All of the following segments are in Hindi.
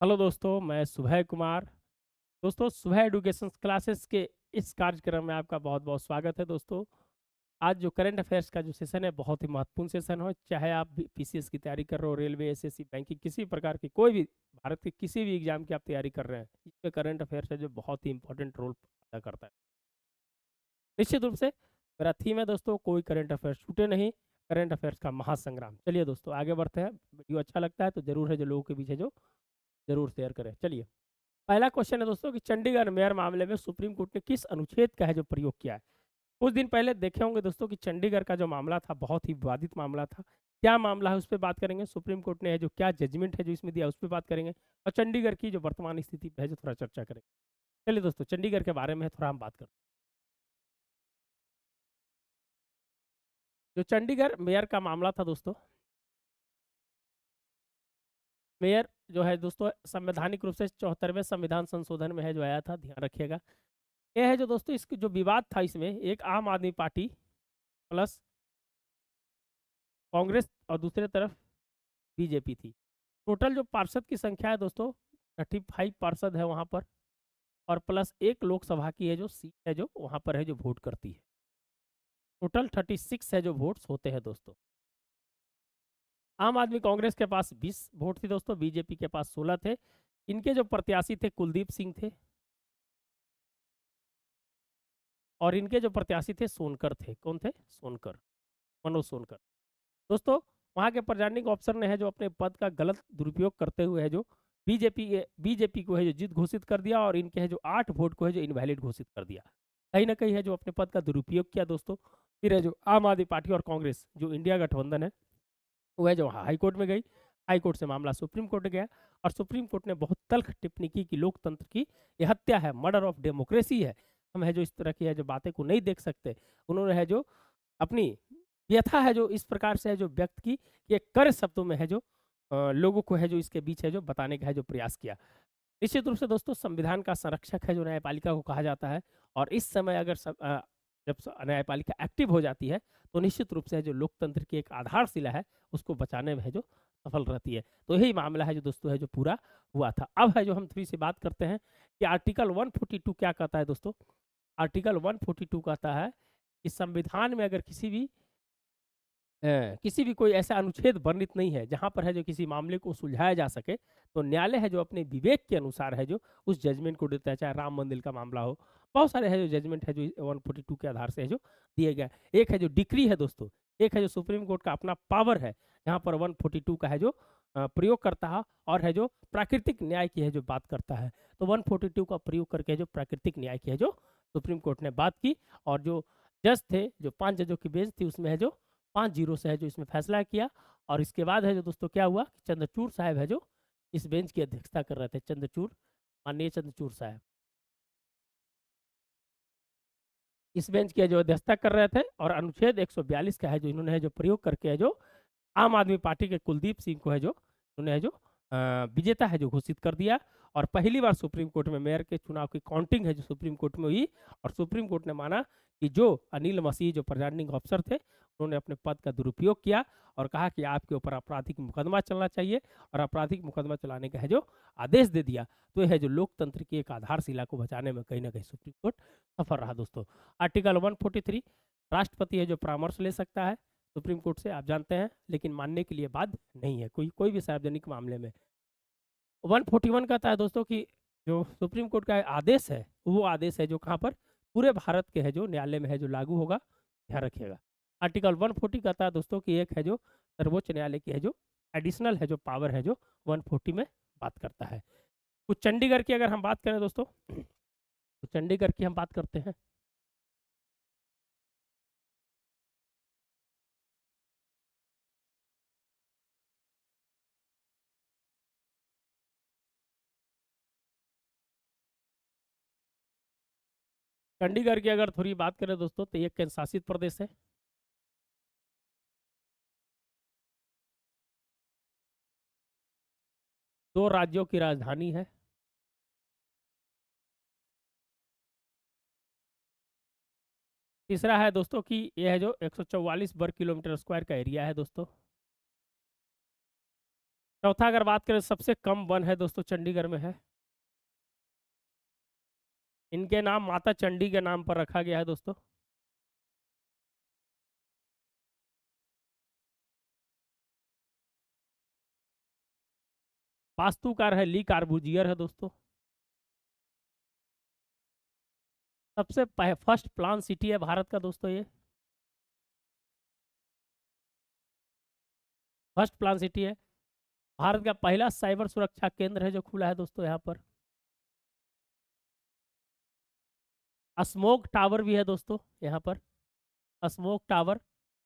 हेलो दोस्तों, मैं सुभय कुमार। दोस्तों, सुबह एजुकेशन क्लासेस के इस कार्यक्रम में आपका बहुत बहुत स्वागत है। दोस्तों, आज जो करंट अफेयर्स का जो सेशन है, बहुत ही महत्वपूर्ण सेशन हो। चाहे आप पीसीएस की तैयारी कर रहे हो, रेलवे, एसएससी, बैंकिंग, किसी प्रकार की कोई भी भारत के किसी भी एग्जाम की आप तैयारी कर रहे हैं, इसमें करंट अफेयर्स है जो बहुत ही इंपॉर्टेंट रोल अदा करता है। निश्चित रूप से मेरा थीम है दोस्तों, कोई करंट अफेयर्स छूटे नहीं, करंट अफेयर्स का महासंग्राम। चलिए दोस्तों, आगे बढ़ते हैं। वीडियो अच्छा लगता है तो जरूर है जो लोगों के बीच है जो जरूर शेयर करें। चलिए, पहला क्वेश्चन है दोस्तों कि चंडीगढ़ मेयर मामले में सुप्रीम कोर्ट ने किस अनुच्छेद का है जो प्रयोग किया है। कुछ दिन पहले देखे होंगे दोस्तों कि चंडीगढ़ का जो मामला था, बहुत ही विवादित मामला था। क्या मामला है उस पर बात करेंगे, सुप्रीम कोर्ट ने है जो क्या जजमेंट है जो इसमें दिया उस पर बात करेंगे, और चंडीगढ़ की जो वर्तमान स्थिति पे है जो थोड़ा चर्चा करेंगे। चलिए दोस्तों, चंडीगढ़ के बारे में थोड़ा हम बात करते हैं। जो चंडीगढ़ मेयर का मामला था दोस्तों, मेयर जो है दोस्तों संवैधानिक रूप से 74वें संविधान संशोधन में है जो आया था, ध्यान रखिएगा। यह है जो दोस्तों, इसकी जो विवाद था, इसमें एक आम आदमी पार्टी प्लस कांग्रेस और दूसरे तरफ बीजेपी थी। टोटल जो पार्षद की संख्या है दोस्तों, 35 पार्षद है वहां पर, और प्लस एक लोकसभा की है जो सीट है जो वहां पर है जो वोट करती है। टोटल 36 है जो वोट्स होते हैं दोस्तों। आम आदमी कांग्रेस के पास 20 वोट थी दोस्तों, बीजेपी के पास 16 थे। इनके जो प्रत्याशी थे कुलदीप सिंह थे, और इनके जो प्रत्याशी थे सोनकर थे। कौन थे? सोनकर, मनोज सोनकर। दोस्तों, वहां के प्रिजाइडिंग ऑफिसर ने है जो अपने पद का गलत दुरुपयोग करते हुए है जो बीजेपी को है जो जीत घोषित कर दिया, और इनके है जो 8 वोट को है जो इनवैलिड घोषित कर दिया। कहीं ना कहीं है जो अपने पद का दुरुपयोग किया दोस्तों। फिर है जो आम आदमी पार्टी और कांग्रेस जो इंडिया गठबंधन है, वो है जो हाई कोर्ट में गई। हाई कोर्ट से मामला सुप्रीम कोर्ट गया, और सुप्रीम कोर्ट ने बहुत तल्ख टिप्पणी की कि लोकतंत्र की ये हत्या है, मर्डर ऑफ डेमोक्रेसी है। हम है जो इस तरह की है जो बातें को नहीं देख सकते। उन्होंने है जो अपनी व्यथा है जो इस प्रकार से है जो व्यक्त की कि एक कर शब्दों में है जो लोगों को है जो इसके बीच है जो बताने का है जो प्रयास किया। निश्चित रूप से दोस्तों, संविधान का संरक्षक है जो न्यायपालिका को कहा जाता है, और इस समय अगर जब न्यायपालिका एक्टिव हो जाती है, तो निश्चित रूप से है जो लोकतंत्र की एक आधारशिला है उसको बचाने में है जो सफल रहती है। तो यही मामला है जो दोस्तों है जो पूरा हुआ था। अब है जो हम थ्री से बात करते हैं कि आर्टिकल 142 क्या कहता है दोस्तों। आर्टिकल 142 कहता है कि संविधान में अगर किसी भी कोई ऐसा अनुच्छेद वर्णित नहीं है जहां पर है जो किसी मामले को सुलझाया जा सके, तो न्यायालय है जो अपने विवेक के अनुसार है जो उस जजमेंट को देता है। चाहे राम मंदिर का मामला हो, बहुत सारे है जो जजमेंट है जो 142 के आधार से है जो दिए गए। एक है जो डिक्री है दोस्तों, एक है जो सुप्रीम कोर्ट का अपना पावर है, जहां पर 142 का है जो प्रयोग करता है, और है जो प्राकृतिक न्याय की है जो बात करता है। तो 142 का प्रयोग करके जो प्राकृतिक न्याय की है जो सुप्रीम कोर्ट ने बात की, और जो जज थे, जो 5 जजों की बेंच थी, उसमें है जो 5-0 से है जो इसमें फैसला किया। और इसके बाद है जो दोस्तों क्या हुआ कि चंद्रचूड़ साहब है जो इस बेंच की अध्यक्षता कर रहे थे। चंद्रचूड़, माननीय चंद्रचूड़ साहब इस बेंच की जो अध्यक्षता कर रहे थे, और अनुच्छेद 142 का है जो इन्होंने है जो प्रयोग करके है जो आम आदमी पार्टी के कुलदीप सिंह को है जो उन्होंने है जो विजेता है जो घोषित कर दिया। और पहली बार सुप्रीम कोर्ट में मेयर के चुनाव की काउंटिंग है जो सुप्रीम कोर्ट में हुई, और सुप्रीम कोर्ट ने माना कि जो अनिल मसीह जो प्रिजाइडिंग ऑफिसर थे, उन्होंने अपने पद का दुरुपयोग किया, और कहा कि आपके ऊपर आपराधिक मुकदमा चलना चाहिए, और आपराधिक मुकदमा चलाने का है जो आदेश दे दिया। तो यह है जो लोकतंत्र की एक आधारशिला को बचाने में कहीं ना कहीं सुप्रीम कोर्ट सफल रहा दोस्तों। आर्टिकल 143, राष्ट्रपति है जो परामर्श ले सकता है सुप्रीम कोर्ट से, आप जानते हैं, लेकिन मानने के लिए बाध्य नहीं है कोई कोई भी सार्वजनिक मामले में। 141 कहता है दोस्तों कि जो सुप्रीम कोर्ट का आदेश है, वो आदेश है जो कहाँ पर पूरे भारत के है जो न्यायालय में है जो लागू होगा, ध्यान रखिएगा। आर्टिकल 140 कहता है दोस्तों कि एक है जो सर्वोच्च न्यायालय की है जो एडिशनल है जो पावर है जो 140 में बात करता है। कुछ चंडीगढ़ की अगर हम बात करें दोस्तों, तो चंडीगढ़ की हम बात करते हैं। चंडीगढ़ की अगर थोड़ी बात करें दोस्तों, तो ये केंद्र शासित प्रदेश है। 2 राज्यों की राजधानी है। तीसरा है दोस्तों कि यह है जो 144 वर्ग किलोमीटर स्क्वायर का एरिया है दोस्तों। चौथा अगर बात करें सबसे कम वन है दोस्तों चंडीगढ़ में है। इनके नाम माता चंडी के नाम पर रखा गया है दोस्तों। वास्तुकार है ली कार्बूजियर है दोस्तों। सबसे फर्स्ट प्लान सिटी है भारत का दोस्तों ये। फर्स्ट प्लान सिटी है। भारत का पहला साइबर सुरक्षा केंद्र है जो खुला है दोस्तों यहाँ पर। स्मोक टावर भी है दोस्तों यहाँ पर। Smoke tower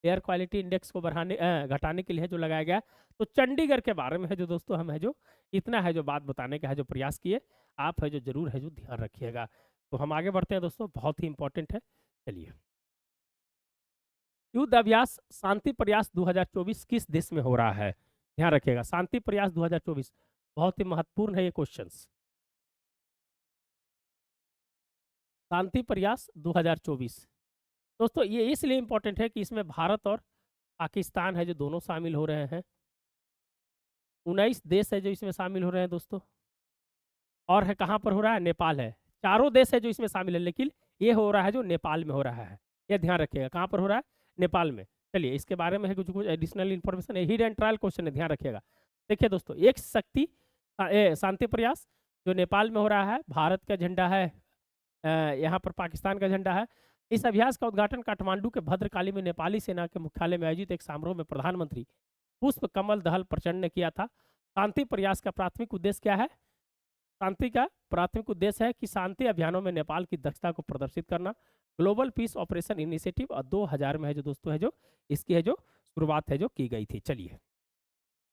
air quality index को बढ़ाने घटाने के लिए है जो लगाया गया है। तो चंडीगढ़ के बारे में है जो दोस्तों हम है जो इतना है जो बात बताने का है जो प्रयास किए। आप है जो जरूर है जो ध्यान रखिएगा। तो हम आगे बढ़ते हैं दोस्तों, बहुत ही इंपॉर्टेंट है। चलिए, युद्ध अभ्यास शांति प्रयास 2024 किस देश में हो रहा है? ध्यान रखिएगा, शांति प्रयास 2024 बहुत ही महत्वपूर्ण है ये क्वेश्चंस। शांति प्रयास 2024 दोस्तों ये इसलिए इंपॉर्टेंट है कि इसमें भारत और पाकिस्तान है जो दोनों शामिल हो रहे हैं। 19 देश है जो इसमें शामिल हो रहे हैं दोस्तों। और है कहाँ पर हो रहा है? नेपाल है। चारों देश है जो इसमें शामिल है, लेकिन ये हो रहा है जो नेपाल में हो रहा है। ये ध्यान रखिएगा, कहाँ पर हो रहा है? नेपाल में। चलिए, इसके बारे में है कुछ कुछ एडिशनल इन्फॉर्मेशन है, हिट एंड ट्रायल क्वेश्चन है, ध्यान रखिएगा। देखिए दोस्तों, एक शक्ति शांति प्रयास जो नेपाल में हो रहा है, भारत का झंडा है, यहाँ पर पाकिस्तान का झंडा है। इस अभ्यास का उद्घाटन काठमांडू के भद्रकाली में नेपाली सेना के मुख्यालय में आयोजित एक समारोह में प्रधानमंत्री पुष्प कमल दहल प्रचंड ने किया था। शांति प्रयास का प्राथमिक उद्देश्य क्या है? शांति का प्राथमिक उद्देश्य है कि शांति अभियानों में नेपाल की दक्षता को प्रदर्शित करना। ग्लोबल पीस ऑपरेशन इनिशिएटिव और 2000 में है जो दोस्तों है जो इसकी है जो शुरुआत है जो की गई थी। चलिए,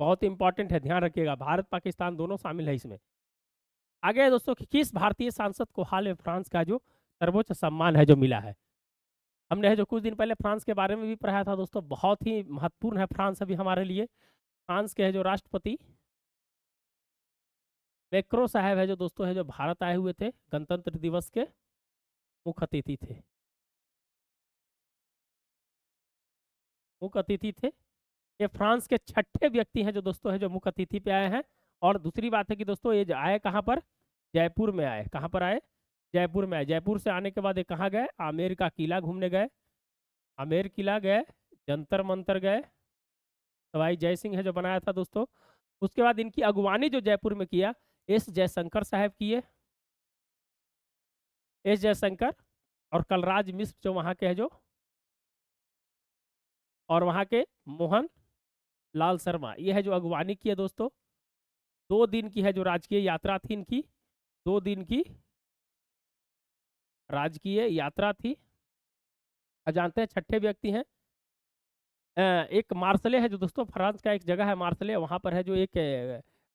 बहुत इंपॉर्टेंट है, ध्यान रखिएगा, भारत पाकिस्तान दोनों शामिल है इसमें। आगे है दोस्तों कि किस भारतीय सांसद को हाल में फ्रांस का जो सर्वोच्च सम्मान है जो मिला है? हमने है जो कुछ दिन पहले फ्रांस के बारे में भी पढ़ाया था दोस्तों, बहुत ही महत्वपूर्ण है फ्रांस अभी हमारे लिए। फ्रांस के है जो राष्ट्रपति मैक्रो साहब है जो दोस्तों है जो भारत आए हुए थे, गणतंत्र दिवस के मुख्य अतिथि थे। मुख्य अतिथि थे। ये फ्रांस के छठे व्यक्ति हैं जो दोस्तों है जो मुख्य अतिथि पे आए हैं। और दूसरी बात है कि दोस्तों ये आए कहाँ पर? जयपुर में आए। कहाँ पर आए? जयपुर में आए। जयपुर से आने के बाद ये कहाँ गए? आमेर का किला घूमने गए। आमेर किला गए, जंतर मंतर गए, सवाई जय सिंह है जो बनाया था दोस्तों। उसके बाद इनकी अगुवानी जो जयपुर में किया एस जयशंकर साहब किए। एस जयशंकर और कलराज मिश्र जो वहाँ के है जो, और वहाँ के मोहन लाल शर्मा, ये है जो अगवानी की है दोस्तों। 2 दिन की है जो राजकीय यात्रा थी इनकी। 2 दिन की राजकीय यात्रा थी। जानते हैं छठे व्यक्ति हैं एक मार्सले है जो दोस्तों, फ्रांस का एक जगह है मार्सले, वहाँ पर है जो एक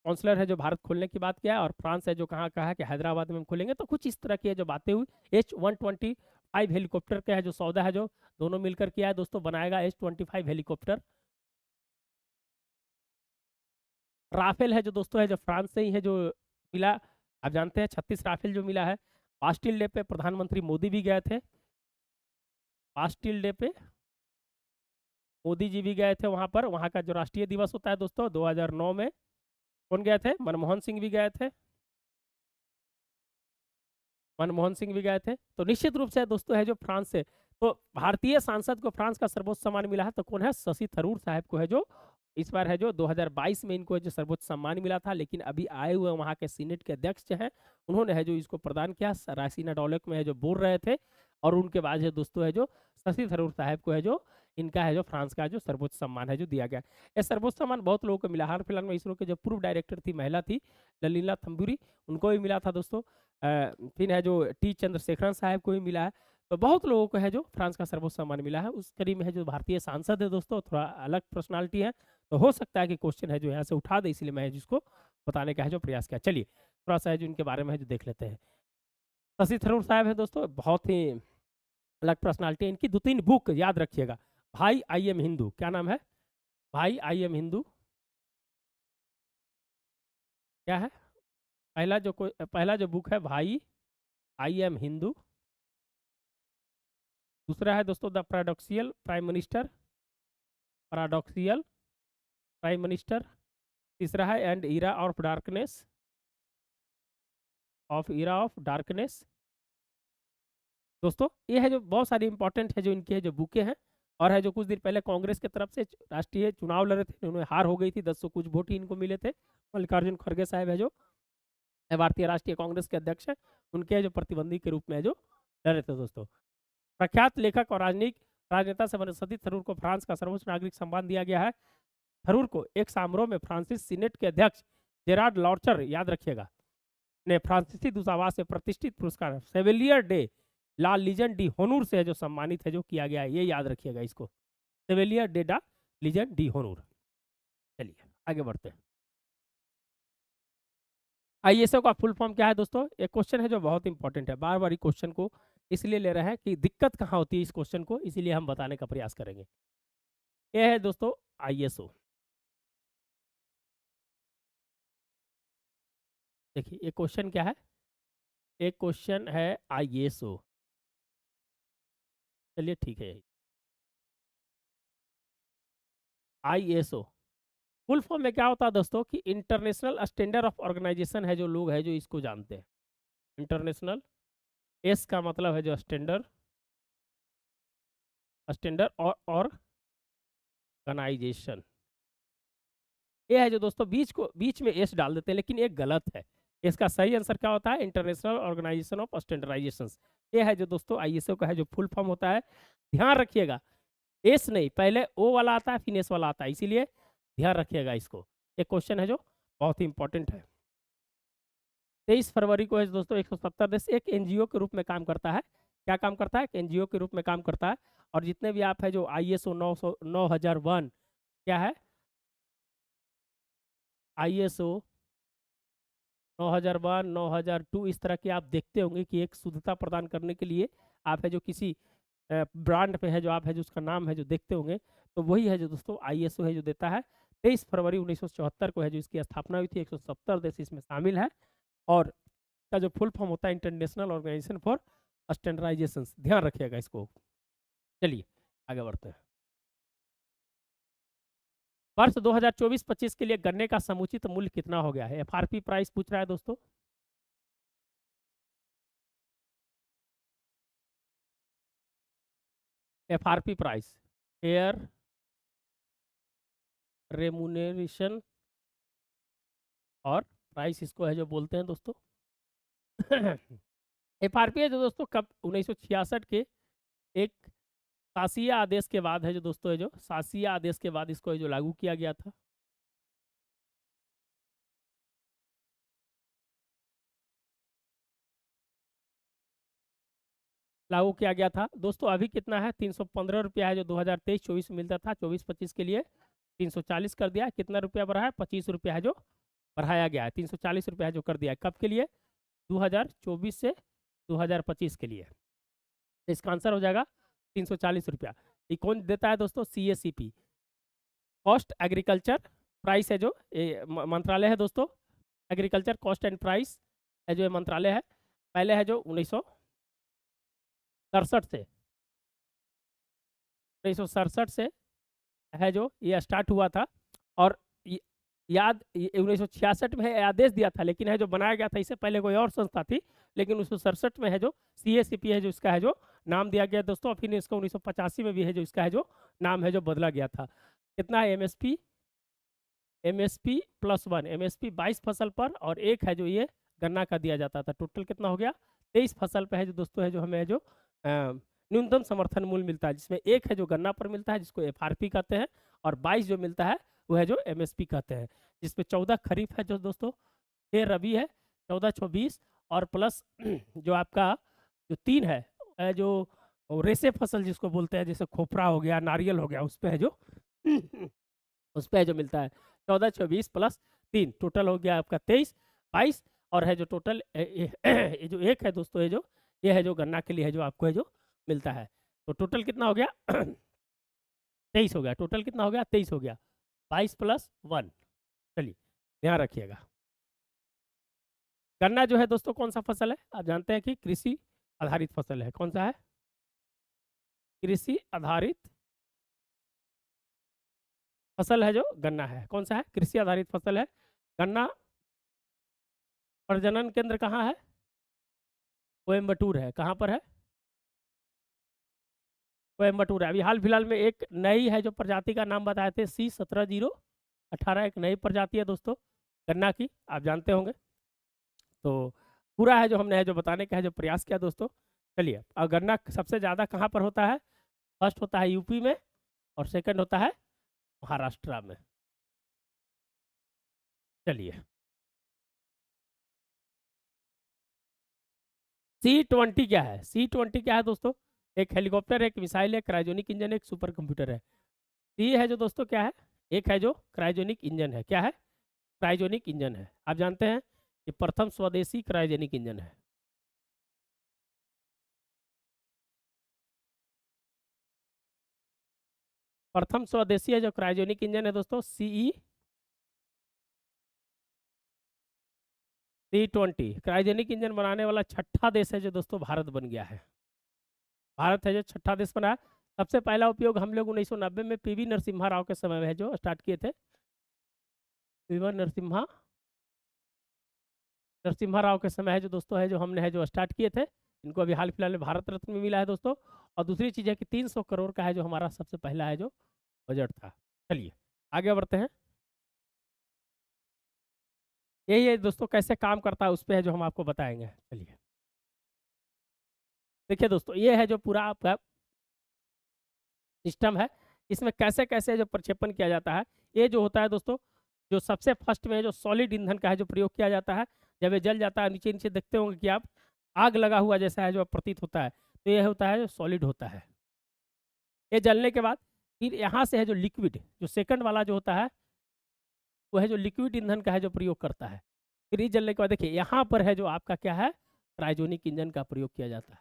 काउंसलर है जो भारत खोलने की बात किया है। और फ्रांस है जो कहाँ कहा है कि हैदराबाद में हम खोलेंगे। तो कुछ इस तरह की है जो बातें हुई। H-125 हेलीकॉप्टर का है जो सौदा है जो दोनों मिलकर किया है दोस्तों, बनाएगा H-25 हेलीकॉप्टर। राफेल है जो दोस्तों है जो फ्रांस से ही है जो मिला। आप जानते हैं 36 राफेल जो मिला है। बास्टिल डे पे प्रधानमंत्री मोदी भी गए थे। बास्टिल डे पे मोदी जी भी गए थे वहां पर। वहां का जो राष्ट्रीय दिवस होता है दोस्तों 2009 में कौन गए थे? मनमोहन सिंह भी गए थे। मनमोहन सिंह भी गए थे। तो निश्चित रूप से दोस्तों है जो फ्रांस से, तो भारतीय सांसद को फ्रांस का सर्वोच्च सम्मान मिला है। तो कौन है? शशि थरूर साहब को है जो इस बार है जो 2022 में इनको जो सर्वोच्च सम्मान मिला था, लेकिन अभी आए हुए वहाँ के सीनेट के अध्यक्ष हैं, उन्होंने है जो इसको प्रदान किया। रासीना डॉलेक में है जो बोल रहे थे। और उनके बाद है दोस्तों है जो शशि थरूर साहब को है जो इनका है जो फ्रांस का जो सर्वोच्च सम्मान है जो दिया गया। यह सर्वोच्च सम्मान बहुत लोगों को मिला। हाल फिलहाल में इसरो के जो पूर्व डायरेक्टर थी, महिला थी, ललिला थम्बुरी, उनको भी मिला था दोस्तों। फिर है जो टी चंद्रशेखरन साहब को भी मिला है। तो बहुत लोगों को है जो फ्रांस का सर्वोच्च सम्मान मिला है। उस कड़ी में है जो भारतीय सांसद है दोस्तों, थोड़ा अलग पर्सनालिटी है। तो हो सकता है कि क्वेश्चन है जो यहाँ से उठा दे, इसलिए मैं जिसको बताने का है जो प्रयास किया। चलिए, थोड़ा सा है जो इनके बारे में है जो देख लेते हैं। शशि थरूर साहब है दोस्तों, बहुत ही अलग पर्सनालिटी है इनकी। 2-3 बुक याद रखिएगा। भाई आई एम हिंदू, क्या नाम है? भाई आई एम हिंदू क्या है? पहला जो बुक है भाई आई एम हिंदू। दूसरा है दोस्तों the paradoxical prime minister. Paradoxical prime minister. तीसरा है and era of darkness, of era of darkness. दोस्तों ये है जो बहुत सारी इंपॉर्टेंट है जो इनकी है जो बुकें हैं, और है जो कुछ दिन पहले कांग्रेस की तरफ से राष्ट्रीय चुनाव लड़े थे, उन्हें हार हो गई थी, 10 कुछ वोट ही इनको मिले थे। मल्लिकार्जुन खड़गे साहब है जो भारतीय राष्ट्रीय कांग्रेस के अध्यक्ष है, उनके जो प्रतिद्वंदी के रूप में जो लड़े थे। दोस्तों प्रख्यात लेखक और राजनेता से वनस्पति थरूर को फ्रांस का सर्वोच्च नागरिक सम्मान दिया गया है। थरूर को एक समारोह में फ्रांसीसी सीनेट के अध्यक्ष जेरार्ड लॉर्चर, याद रखिएगा, ने फ्रांसीसी दूतावास से प्रतिष्ठित पुरस्कार सेवेलियर डे ला लीजन डी होनूर से जो सम्मानित है जो किया गया है, ये याद रखिएगा इसको, सेवेलियर डे डा लीजन डी होनूर। चलिए आगे बढ़ते हैं। आईएसओ का फुल फॉर्म क्या है दोस्तों? एक क्वेश्चन है जो बहुत इंपॉर्टेंट है, बार बार इस क्वेश्चन को इसलिए ले रहे हैं कि दिक्कत कहाँ होती है इस क्वेश्चन को, इसीलिए हम बताने का प्रयास करेंगे। ये है दोस्तों आईएसओ। देखिए ये क्वेश्चन क्या है, एक क्वेश्चन है आईएसओ। चलिए ठीक है, आईएसओ फुल फॉर्म में क्या होता है दोस्तों कि इंटरनेशनल स्टैंडर्ड ऑफ ऑर्गेनाइजेशन है, जो लोग है जो इसको जानते हैं। इंटरनेशनल, एस का मतलब है जो स्टैंडर्ड, स्टैंडर्ड और ऑर्गेनाइजेशन। ये है जो दोस्तों बीच में एस डाल देते हैं, लेकिन ये गलत है। इसका सही आंसर क्या होता है? International Organization of Standardization. ये है जो दोस्तों आईएसओ का है जो फुल फॉर्म होता है। ध्यान रखिएगा, एस नहीं, पहले ओ वाला आता है फिर एस वाला आता है, इसीलिए ध्यान रखिएगा इसको। एक क्वेश्चन है जो बहुत ही इंपॉर्टेंट है। 23 फरवरी को है दोस्तों 170 देश एक एनजीओ के रूप में काम करता है। क्या काम करता है? एनजीओ के रूप में काम करता है। और जितने भी आप है जो आईएसओ 9001 क्या है, आईएसओ 9001 9002 इस तरह के आप देखते होंगे कि एक शुद्धता प्रदान करने के लिए आप है जो किसी ब्रांड पे है जो आप है जो उसका नाम है जो देखते होंगे, तो वही है जो दोस्तों आईएसओ है जो देता है। 23 फरवरी 1974 को है जो इसकी स्थापना हुई थी, 170 देश इसमें शामिल है, और का जो फुल फॉर्म होता है इंटरनेशनल ऑर्गेनाइजेशन फॉर स्टैंडर्डाइजेशन। ध्यान रखिएगा इसको। चलिए आगे बढ़ते हैं। वर्ष 2024-25 के लिए गन्ने का समुचित मूल्य कितना हो गया है? एफआरपी प्राइस पूछ रहा है दोस्तों। एफआरपी प्राइस, फेयर रेमुनेरेशन और प्राइस, इसको है जो बोलते हैं दोस्तों। एफआरपी है जो दोस्तों कब 1966 के एक शासीय आदेश के बाद है जो दोस्तों है जो शासीय आदेश के बाद इसको है जो लागू किया गया था। लागू किया गया था दोस्तों। अभी कितना है? 315 रुपया है जो 2023-24 में मिलता था, 24-25 के लिए 340 कर दिया। कितना रुपया बढ़ा है? 25 रुपया है जो बढ़ाया गया है, 340 रुपया है जो कर दिया है। कब के लिए? 2024 से 2025 के लिए। तो इसका आंसर हो जाएगा 340 रुपया। ये कौन देता है दोस्तों? CACP, कॉस्ट एग्रीकल्चर प्राइस है जो मंत्रालय है दोस्तों। एग्रीकल्चर कॉस्ट एंड प्राइस है जो ये मंत्रालय है। पहले है जो 1967 से 1967 से है जो ये स्टार्ट हुआ था। और याद 1966 में है आदेश दिया था, लेकिन है जो बनाया गया था इससे पहले कोई और संस्था थी, लेकिन 1967 में है जो CACP है जो इसका है जो नाम दिया गया दोस्तों। फिर इसका 1985 में भी है जो इसका है जो नाम है जो बदला गया था। कितना है? MSP +1, MSP 22 फसल पर और एक है जो ये गन्ना का दिया जाता था। टोटल कितना हो गया? 23 फसल पे है जो दोस्तों है जो हमें है जो न्यूनतम समर्थन मूल्य मिलता है, जिसमें एक है जो गन्ना पर मिलता है जिसको एफआरपी कहते हैं, और 22 जो मिलता है वो है जो एमएसपी कहते हैं, जिसमें 14 खरीफ है जो दोस्तों, 6 रबी है, 14-24 और प्लस जो आपका जो 3 है जो रेसे फसल जिसको बोलते हैं, जैसे खोपरा हो गया, नारियल हो गया, उस पर है जो उस पर है जो मिलता है 14-24 प्लस 3, टोटल हो गया आपका 23-22। और है जो टोटल ये जो एक है दोस्तों ये है जो गन्ना के लिए है जो आपको है जो मिलता है। तो टोटल कितना हो गया? 23 हो गया। टोटल कितना हो गया? 23 हो गया। 22 + 1। चलिए ध्यान रखिएगा। गन्ना जो है दोस्तों कौन सा फसल है? आप जानते हैं कि कृषि आधारित फसल है। कौन सा है? कृषि आधारित फसल है जो गन्ना है। कौन सा है? कृषि आधारित फसल है गन्ना। प्रजनन केंद्र कहाँ है? कोयम्बटूर है। कहाँ पर है? कोयम्बटूर है। अभी हाल फिलहाल में एक नई है जो प्रजाति का नाम बताए थे, C17-018, एक नई प्रजाति है दोस्तों गन्ना की, आप जानते होंगे। तो पूरा है जो हमने है जो बताने का है जो प्रयास किया दोस्तों। चलिए, और गन्ना सबसे ज़्यादा कहाँ पर होता है? फर्स्ट होता है यूपी में, और सेकंड होता है महाराष्ट्र में। चलिए, C20 क्या है? C20 क्या है दोस्तों? एक हेलीकॉप्टर है, एक मिसाइल है, क्रायोजेनिक इंजन है, एक सुपर कंप्यूटर है। सी है जो दोस्तों क्या है? एक है जो क्रायोजेनिक इंजन है। क्या है? क्रायोजेनिक इंजन है। आप जानते हैं कि प्रथम स्वदेशी क्रायोजेनिक इंजन है। प्रथम स्वदेशी है जो क्रायोजेनिक इंजन है दोस्तों, C20। क्रायोजेनिक इंजन बनाने वाला छठा देश है जो दोस्तों भारत बन गया है। भारत है जो छठा देश बना है। सबसे पहला उपयोग हम लोग 1990 में पीवी नरसिम्हा राव के समय में है जो स्टार्ट किए थे। पीवी नरसिम्हा राव के समय है जो दोस्तों है जो हमने है जो स्टार्ट किए थे। इनको अभी हाल फिलहाल में भारत रत्न में मिला है दोस्तों। और दूसरी चीज़ है कि 300 करोड़ का है जो हमारा सबसे पहला है जो बजट था। चलिए, आगे बढ़ते हैं। यही है दोस्तों, कैसे काम करता है उस पर है जो हम आपको बताएंगे। चलिए, देखिए दोस्तों, ये है जो पूरा आपका सिस्टम है। इसमें कैसे कैसे जो प्रक्षेपण किया जाता है, ये जो होता है दोस्तों, जो सबसे फर्स्ट में जो सॉलिड ईंधन का है जो प्रयोग किया जाता है। जब ये जल जाता है, नीचे नीचे देखते होंगे कि आप आग लगा हुआ जैसा है जो प्रतीत होता है, तो ये होता है जो सॉलिड होता है। ये जलने के बाद फिर यहाँ से है जो लिक्विड, जो सेकंड वाला जो होता है, वो है जो लिक्विड ईंधन का है जो प्रयोग करता है। फिर ये जलने के बाद देखिए यहाँ पर है जो आपका क्या है, क्रायोजेनिक इंजन का प्रयोग किया जाता है।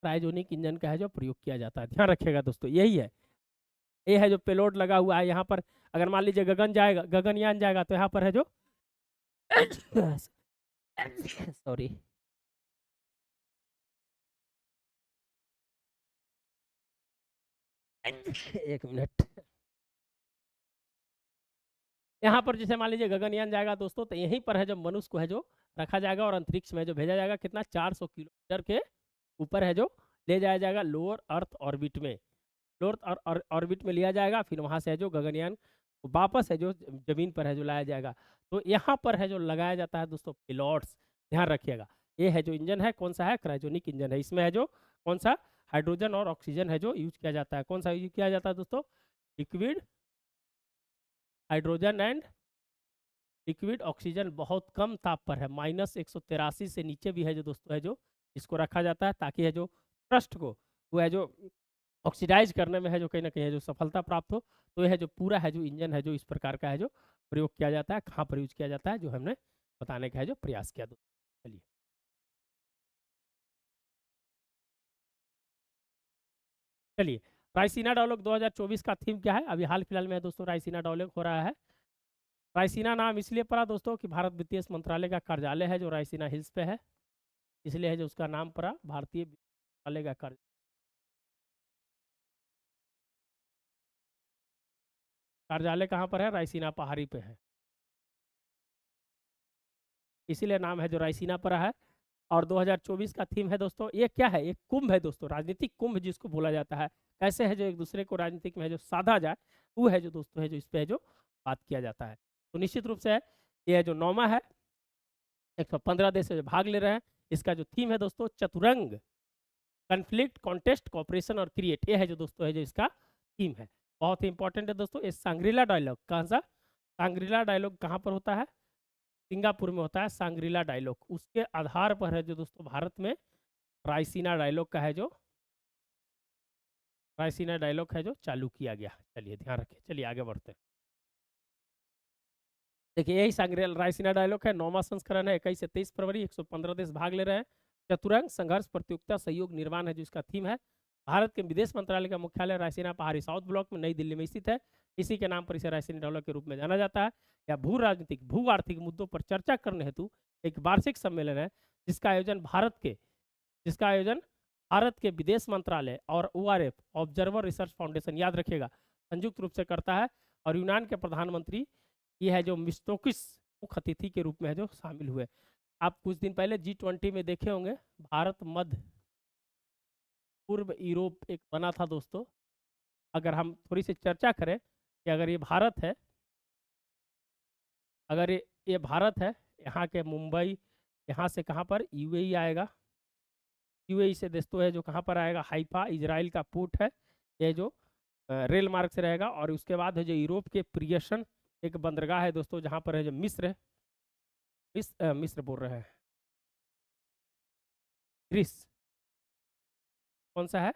क्रायोजेनिक इंजन का है जो प्रयोग किया जाता है, ध्यान रखिएगा दोस्तों, यही है। ये है जो पेलोड लगा हुआ है यहाँ पर। अगर मान लीजिए गगनयान जाएगा तो यहाँ पर है जो सॉरी, एक मिनट। यहाँ पर जैसे मान लीजिए गगनयान जाएगा दोस्तों, तो यहीं पर है जो मनुष्य को है जो रखा जाएगा और अंतरिक्ष में जो भेजा जाएगा, कितना 400 किलोमीटर के ऊपर है जो ले जाया जाएगा लोअर अर्थ ऑर्बिट में। लोअर ऑर्बिट में लिया जाएगा, फिर वहाँ से है जो गगनयान वापस है जो जमीन पर है जो लाया जाएगा। तो यहाँ पर है जो लगाया जाता है दोस्तों पिलॉट्स, ध्यान रखिएगा। ये है जो इंजन है, कौन सा है? क्रायोजेनिक इंजन है। इसमें है जो कौन सा? हाइड्रोजन और ऑक्सीजन है जो यूज किया जाता है। कौन सा यूज किया जाता है दोस्तों? Liquid hydrogen and liquid oxygen. बहुत कम ताप पर है, -183 से नीचे भी है जो दोस्तों है जो इसको रखा जाता है, ताकि है जो ट्रस्ट को वो है जो ऑक्सीडाइज करने में है जो कहीं ना कहीं है जो सफलता प्राप्त हो। तो यह है जो पूरा है जो इंजन है जो इस प्रकार का है जो प्रयोग किया जाता है। कहाँ पर यूज किया जाता है जो हमने बताने का है जो प्रयास किया दोस्तों। चलिए, चलिए, रायसीना डायलॉग 2024 का थीम क्या है? अभी हाल फिलहाल में है दोस्तों रायसीना डायलॉग हो रहा है। रायसीना नाम इसलिए पड़ा दोस्तों कि भारत वित्तीय मंत्रालय का कार्यालय है जो रायसीना हिल्स पे है, इसलिए है जो उसका नाम पड़ा भारतीय मंत्रालय का कार्यालय कहाँ पर है? रायसीना पहाड़ी पे है, इसीलिए नाम है जो रायसीना पड़ा है। और 2024 का थीम है दोस्तों, ये क्या है? एक कुंभ है दोस्तों, राजनीतिक कुंभ जिसको बोला जाता है। कैसे है जो एक दूसरे को राजनीतिक में है जो साधा जाए, वो है जो दोस्तों है जो इस पे है जो बात किया जाता है। तो निश्चित रूप से है, ये है जो 9वां है, 115 देश जो भाग ले रहे हैं। इसका जो थीम है दोस्तों, चतुरंग, कन्फ्लिक्ट, कॉन्टेस्ट, कॉपरेशन और क्रिएट। ये है जो दोस्तों है जो इसका थीम है। बहुत ही इंपॉर्टेंट है दोस्तों। ये सांग्रीला डायलॉग, कहाँ सा? सांग्रीला डायलॉग कहाँ पर होता है? सिंगापुर में होता है सांग्रीला डायलॉग। उसके आधार पर है जो दोस्तों भारत में रायसीना डायलॉग का है जो रायसीना डायलॉग है जो चालू किया गया। चलिए, ध्यान रखें। चलिए, आगे बढ़ते हैं। देखिए, यही सांग्रीला रायसीना डायलॉग है, 9वां संस्करण है, 21 से 23 फरवरी, 115 देश भाग ले रहे हैं। चतुरंग, संघर्ष, प्रतियोगिता, सहयोग, निर्माण है जो इसका थीम है। भारत के विदेश मंत्रालय का मुख्यालय रायसीना पहाड़ी साउथ ब्लॉक में नई दिल्ली में स्थित है। इसी के नाम पर इसे रायसीना डायलॉग के रूप में जाना जाता है। यह भू राजनीतिक, भू आर्थिक मुद्दों पर चर्चा करने हेतु एक वार्षिक सम्मेलन है, जिसका आयोजन भारत के विदेश मंत्रालय और ORF ऑब्जर्वर रिसर्च फाउंडेशन, याद रखिएगा, संयुक्त रूप से करता है। और यूनान के प्रधानमंत्री ये है जो मिस्तोकिस मुख्य अतिथि के रूप में है जो शामिल हुए। आप कुछ दिन पहले G20 में देखे होंगे, भारत मध्य पूर्व यूरोप एक बना था दोस्तों। अगर हम थोड़ी सी चर्चा करें कि अगर ये भारत है, अगर ये भारत है, यहाँ के मुंबई, यहाँ से कहाँ पर यूएई आएगा, यूएई से दोस्तों है जो कहाँ पर आएगा, हाइफा इजराइल का पोर्ट है, ये जो रेल मार्ग से रहेगा। और उसके बाद है जो यूरोप के प्रियसन एक बंदरगाह है दोस्तों, जहाँ पर है जो मिस्र मिस्र बोल रहे हैं, ग्रीस, कौन सा है,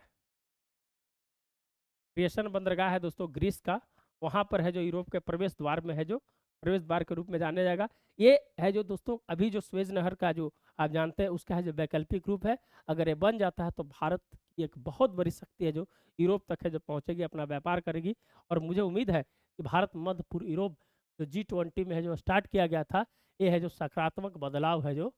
प्रियसन बंदरगाह है दोस्तों ग्रीस का, वहाँ पर है जो यूरोप के प्रवेश द्वार में है जो प्रवेश द्वार के रूप में जाना जाएगा। ये है जो दोस्तों अभी जो स्वेज नहर का जो आप जानते हैं उसका है जो वैकल्पिक रूप है। अगर ये बन जाता है तो भारत की एक बहुत बड़ी शक्ति है जो यूरोप तक है जो पहुंचेगी, अपना व्यापार करेगी। और मुझे उम्मीद है कि भारत मध्य पूर्व यूरोप जो G20 में है जो स्टार्ट किया गया था, ये है जो सकारात्मक बदलाव है जो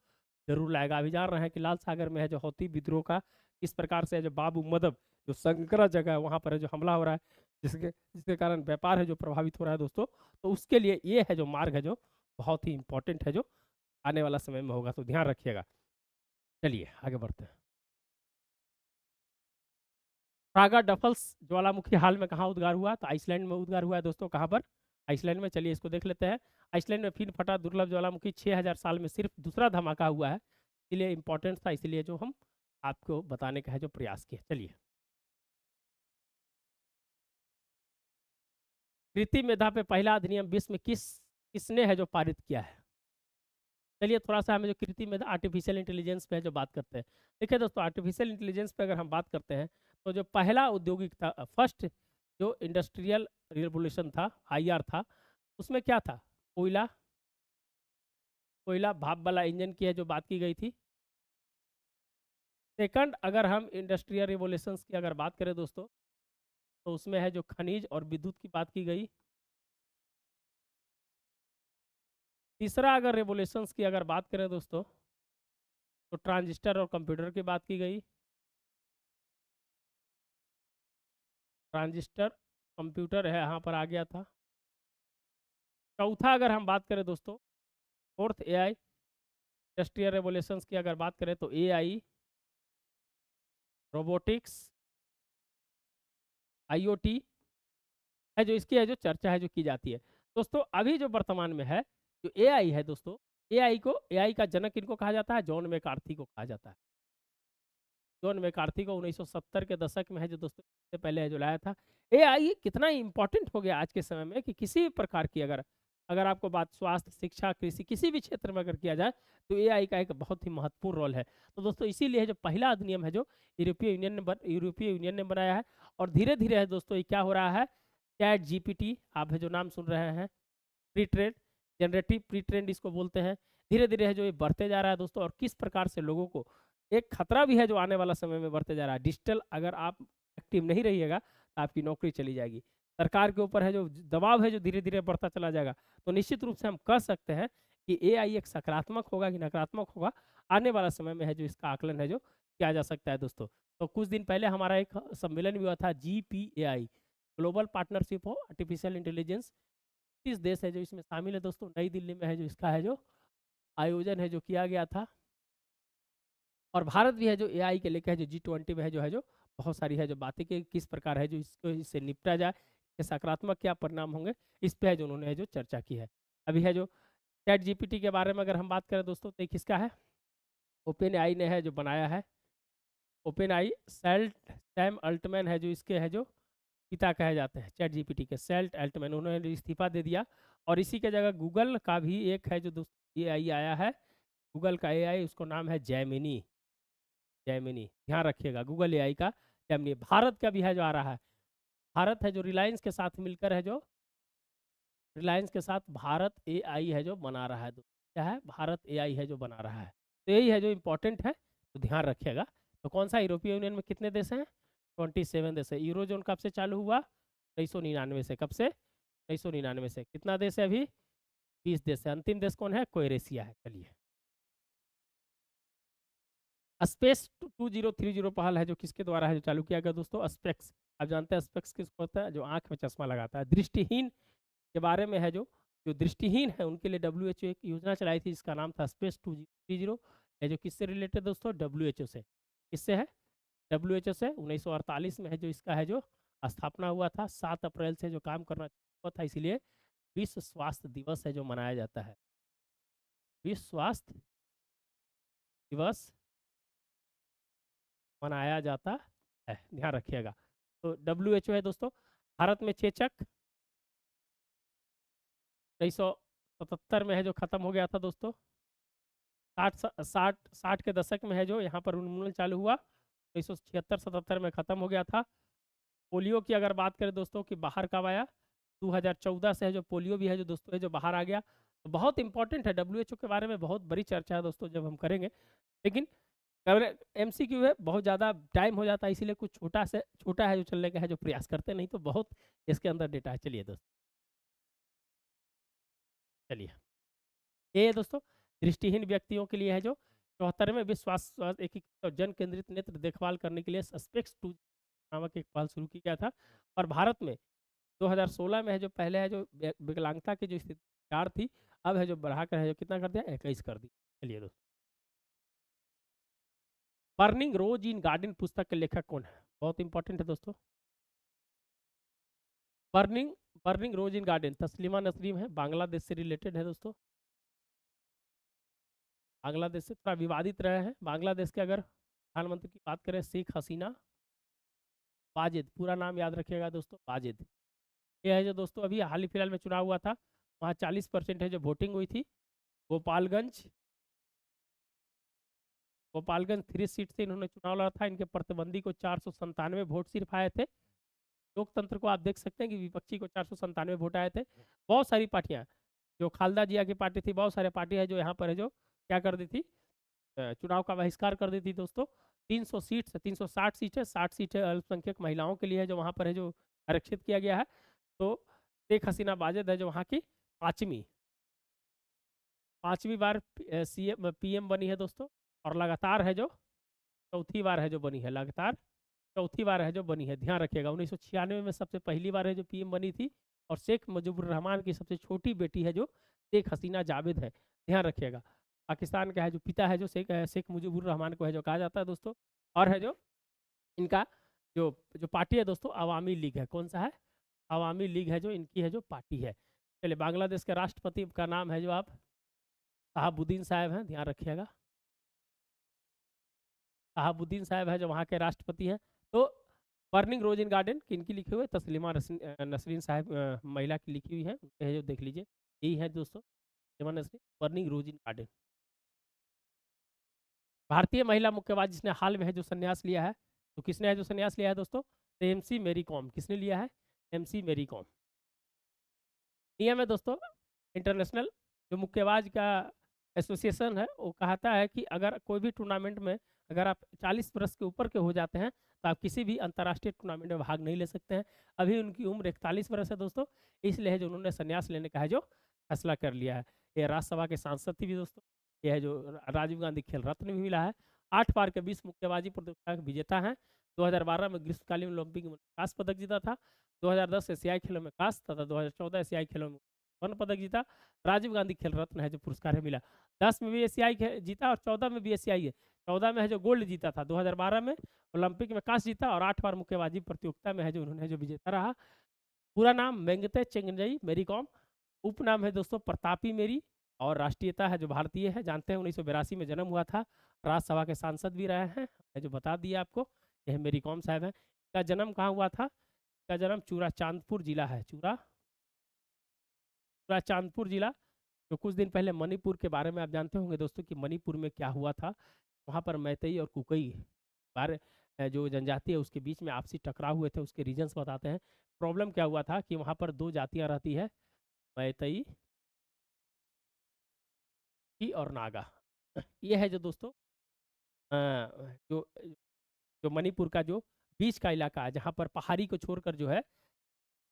जरूर लाएगा। अभी जान रहे हैं कि लाल सागर में है जो हौती विद्रोह का किस प्रकार से है जो बाबू मदब जो संकरा जगह है वहाँ पर है जो हमला हो रहा है, जिसके जिसके कारण व्यापार है जो प्रभावित हो रहा है दोस्तों। तो उसके लिए ये है जो मार्ग है जो बहुत ही इंपॉर्टेंट है जो आने वाला समय में होगा, तो ध्यान रखिएगा। चलिए आगे बढ़ते हैं। प्रागा डफल्स ज्वालामुखी हाल में कहाँ उद्गार हुआ, तो आइसलैंड में उद्गार हुआ है दोस्तों। कहाँ पर, आइसलैंड में। चलिए इसको देख लेते हैं। आइसलैंड में फिर फटा दुर्लभ ज्वालामुखी, 6000 साल में सिर्फ दूसरा धमाका हुआ है, इसलिए इंपॉर्टेंट था, इसलिए जो हम आपको बताने का है जो प्रयास किए। चलिए, कृत्रिम मेधा पे पहला अधिनियम विश्व में किसने है जो पारित किया है। चलिए थोड़ा सा हमें जो कृत्रिम मेधा आर्टिफिशियल इंटेलिजेंस पे है जो बात करते हैं। देखिए दोस्तों, आर्टिफिशियल इंटेलिजेंस पे अगर हम बात करते हैं तो जो पहला औद्योगिक था, फर्स्ट जो इंडस्ट्रियल रिवोल्यूशन था, आईआर था, उसमें क्या था, कोयला, कोयला भाप वाला इंजन की है जो बात की गई थी। सेकंड, अगर हम इंडस्ट्रियल रिवोल्यूशंस की अगर बात करें दोस्तों, तो उसमें है जो खनिज और विद्युत की बात की गई। तीसरा, अगर रिवोल्यूशंस की अगर बात करें दोस्तों, तो ट्रांजिस्टर और कंप्यूटर की बात की गई। ट्रांजिस्टर, कंप्यूटर है यहाँ पर आ गया था। चौथा, अगर हम बात करें दोस्तों, फोर्थ एआई, इंडस्ट्रियल रेवोल्यूशंस की अगर बात करें तो एआई, रोबोटिक्स, आईओटी है जो इसकी है जो चर्चा है जो की जाती है। दोस्तों अभी जो वर्तमान में है जो एआई है दोस्तों, एआई का जनक इनको कहा जाता है, जॉन मैकार्थी को कहा जाता है। जॉन मैकार्थी को 1970 के दशक में है जो दोस्तों से पहले है जो लाया था। एआई कितना इंपॉर्टेंट हो गया आज के समय में कि किसी भी प्रकार की अगर अगर आपको बात स्वास्थ्य, शिक्षा, कृषि, किसी भी क्षेत्र में अगर किया जाए तो एआई का एक बहुत ही महत्वपूर्ण रोल है। तो दोस्तों इसीलिए जो पहला अधिनियम है जो यूरोपीय यूनियन ने बनाया है। और धीरे धीरे है दोस्तों ये क्या हो रहा है, चैट जीपीटी आप है जो नाम सुन रहे हैं, pre trend, generative pre trend इसको बोलते हैं, धीरे धीरे है जो ये बढ़ते जा रहा है दोस्तों। और किस प्रकार से लोगों को एक खतरा भी है जो आने वाला समय में बढ़ते जा रहा है। डिजिटल अगर आप एक्टिव नहीं रहिएगा तो आपकी नौकरी चली जाएगी। सरकार के ऊपर है जो दबाव है जो धीरे धीरे बढ़ता चला जाएगा। तो निश्चित रूप से हम कह सकते हैं कि एआई एक सकारात्मक होगा कि नकारात्मक होगा, आने वाला समय में है जो इसका आकलन है जो किया जा सकता है दोस्तों। तो कुछ दिन पहले हमारा एक सम्मेलन भी हुआ था, GPAI, global partnership of artificial intelligence. 30 देश है जो इसमें शामिल है दोस्तों। नई दिल्ली में है जो इसका है जो आयोजन है जो किया गया था। और भारत भी है जो एआई के लेकर है जो G20 में है जो बहुत सारी है जो बातें की, किस प्रकार है जो इसको इससे निपटा जाए, इसके सकारात्मक क्या परिणाम होंगे, इस पे है जो उन्होंने है जो चर्चा की है। अभी है जो चैट जीपीटी के बारे में अगर हम बात करें दोस्तों, तो ये किसका है, ओपन आई ने है जो बनाया है। ओपन आई, सैम अल्टमैन है जो इसके है जो पिता कहे जाते हैं चैट जीपीटी के, सैल्ट अल्टमैन, उन्होंने इस्तीफा दे दिया। और इसी के जगह गूगल का भी एक है जो दोस्तों एआई आया है, गूगल का एआई, उसको नाम है जैमिनी। जैमिनी ध्यान रखिएगा, गूगल एआई का जैमिनी। भारत का भी है जो आ रहा है, भारत है जो रिलायंस के साथ मिलकर है जो रिलायंस के साथ भारत एआई है जो बना रहा है। क्या है, भारत एआई है जो बना रहा है। तो यही है जो इम्पोर्टेंट है, तो ध्यान रखिएगा। तो कौन सा, यूरोपीय यूनियन में कितने देश हैं, 27 देश है। यूरोजोन कब से चालू हुआ, 1999 से। कब से, 1999 से। कितना देश है अभी, 20 देश है। अंतिम देश कौन है, क्रोएशिया है। चलिए स्पेस 2030 पहल है जो किसके द्वारा है जो चालू किया गया दोस्तों? स्पेक्स। आप जानते हैं स्पेक्स किसको होता है? जो आंख में चश्मा लगाता है। दृष्टिहीन के बारे में है जो जो दृष्टिहीन है उनके लिए डब्ल्यूएचओ एक योजना चलाई थी जिसका नाम था स्पेस 2030। है जो किससे रिलेटेड दोस्तों? डब्ल्यूएचओ से। किससे है? डब्ल्यूएचओ से 1948 में है जो इसका है जो स्थापना हुआ था। 7 अप्रैल से जो काम करना हुआ था, इसीलिए विश्व स्वास्थ्य दिवस है जो मनाया जाता है। विश्व स्वास्थ्य दिवस मनाया जाता है, ध्यान रखिएगा। तो डब्ल्यूएचओ है दोस्तों। भारत में चेचक 1977 में है जो खत्म हो गया था दोस्तों। 60 के दशक में है जो यहाँ पर उन्मूलन चालू हुआ। 1976-77 में खत्म हो गया था। पोलियो की अगर बात करें दोस्तों कि बाहर कब आया? 2014 से है जो पोलियो भी है जो दोस्तों है जो बाहर आ गया। तो बहुत इंपॉर्टेंट है, डब्ल्यूएचओ के बारे में बहुत बड़ी चर्चा है दोस्तों जब हम करेंगे। लेकिन एमसीक्यू है, बहुत ज़्यादा टाइम हो जाता है, इसीलिए कुछ छोटा है जो चलने का है जो प्रयास करते, नहीं तो बहुत इसके अंदर डेटा है। चलिए दोस्तों, चलिए ये दोस्तों दृष्टिहीन व्यक्तियों के लिए है जो 74वें विश्व स्वास्थ्य एकीकृत और जन केंद्रित नेत्र देखभाल करने के लिए सस्पेक्स 2 नामक एक पहल शुरू किया था। और भारत में 2016 में है जो पहले है जो विकलांगता की जो स्थिति 4 थी, अब है जो बढ़ाकर है जो कितना कर दिया? 21 कर दी। चलिए दोस्तों, बर्निंग रोज इन गार्डन पुस्तक के लेखक कौन है? बहुत इंपॉर्टेंट है दोस्तों। Burning burning rose in garden Taslima Nasrin है, बांग्लादेश से रिलेटेड है दोस्तों। बांग्लादेश से थोड़ा विवादित रहे हैं। बांग्लादेश के अगर प्रधानमंत्री की बात करें, शेख हसीना वाजिद, पूरा नाम याद रखिएगा दोस्तों, वाजिद। ये है जो दोस्तों अभी हाल ही फिलहाल में चुनाव हुआ था, वहाँ 40% है जो वोटिंग हुई थी। गोपालगंज गोपालगंज 3 सीट से इन्होंने चुनाव लड़ा था। इनके प्रतिद्वंदी को 497 वोट सिर्फ आए थे। लोकतंत्र को आप देख सकते हैं कि विपक्षी को 497 वोट आए थे। बहुत सारी पार्टियां, जो खालदा जिया की पार्टी थी, बहुत सारे पार्टी है जो यहाँ पर है जो क्या कर दी थी? चुनाव का बहिष्कार कर दी थी दोस्तों। 300 सीट से 360 सीट है, 60 सीटें अल्पसंख्यक महिलाओं के लिए है जो वहाँ पर है जो आरक्षित किया गया है। तो शेख हसीना वाजिद है जो वहाँ की पाँचवीं पाँचवीं बार सीएम पीएम बनी है दोस्तों। और लगातार है जो चौथी बार है जो बनी है, लगातार चौथी बार है जो बनी है। ध्यान रखिएगा, 1996 में सबसे पहली बार है जो पीएम बनी थी। और शेख मुजीबुर रहमान की सबसे छोटी बेटी है जो शेख हसीना जावेद है। ध्यान रखिएगा, पाकिस्तान का है जो पिता है जो शेख मुजीबुर रहमान को है जो कहा जाता है दोस्तों। और है जो इनका जो जो पार्टी है दोस्तों, अवामी लीग है। कौन सा है? अवामी लीग है जो इनकी है जो पार्टी है। चलिए, बांग्लादेश के राष्ट्रपति का नाम है जो आप शहाबुद्दीन साहब हैं, ध्यान रखिएगा। शहाबुद्दीन साहब है जो वहाँ के राष्ट्रपति हैं। तो बर्निंग रोज इन गार्डन किनकी लिखी हुई है? तस्लीमा नसरीन साहब, महिला की लिखी हुई है, उनके है जो देख लीजिए, यही है दोस्तों, Taslima Nasrin, burning rose in garden. भारतीय महिला मुक्केबाज जिसने हाल में है जो संन्यास लिया है, तो किसने है जो संन्यास लिया है दोस्तों? तो एमसी मेरी कॉम। किसने लिया है? एमसी मेरी कॉम। नियम है दोस्तों, इंटरनेशनल जो मुक्केबाज का एसोसिएशन है वो कहता है कि अगर कोई भी टूर्नामेंट में अगर आप 40 वर्ष के ऊपर के हो जाते हैं तो आप किसी भी अंतर्राष्ट्रीय टूर्नामेंट में भाग नहीं ले सकते हैं। अभी उनकी उम्र 41 वर्ष है दोस्तों, इसलिए जो उन्होंने संन्यास लेने का है जो फैसला कर लिया है। ये राज्यसभा के सांसद थी भी दोस्तों। ये है जो राजीव गांधी खेल रत्न भी मिला है। 8 बार के 20 मुक्केबाजी प्रतियोगिता के विजेता हैं। 2012 में ग्रीष्मकालीन ओलंपिक में कांस्य पदक जीता था। 2010 एशियाई खेलों में कांस्य तथा 2014 एशियाई खेलों में स्वर्ण पदक जीता। राजीव गांधी खेल रत्न है जो पुरस्कार है मिला। 10 में भी एशियाई जीता और 14 में भी एशियाई है। 14 में है जो गोल्ड जीता था, 2012 में ओलंपिक में कांस्य जीता और 8 बार मुक्केबाजी प्रतियोगिता में है जो उन्होंने जो विजेता रहा। पूरा नाम मेंगते चेंगनई मेरी कॉम, उपनाम है दोस्तों प्रतापी मेरी, और राष्ट्रीयता है जो भारतीय है। जानते हैं 1982 में जन्म हुआ था। राज्यसभा के सांसद भी रहे हैं, मैं जो बता दिया आपको। यह मेरी कॉम साहब है। का जन्म कहाँ हुआ था? का जन्म चूरा चांदपुर जिला है, चूरा चांदपुर जिला। तो कुछ दिन पहले मणिपुर के बारे में आप जानते होंगे दोस्तों कि मणिपुर में क्या हुआ था। वहाँ पर मैतेई और कुकई बारे जो जनजाति है उसके बीच में आपसी टकराव हुए थे। उसके रीजंस बताते हैं। प्रॉब्लम क्या हुआ था कि वहाँ पर 2 जातियाँ रहती है, मैतेई की और नागा। ये है जो दोस्तों जो जो मणिपुर का जो बीच का इलाका है, जहाँ पर पहाड़ी को छोड़कर जो है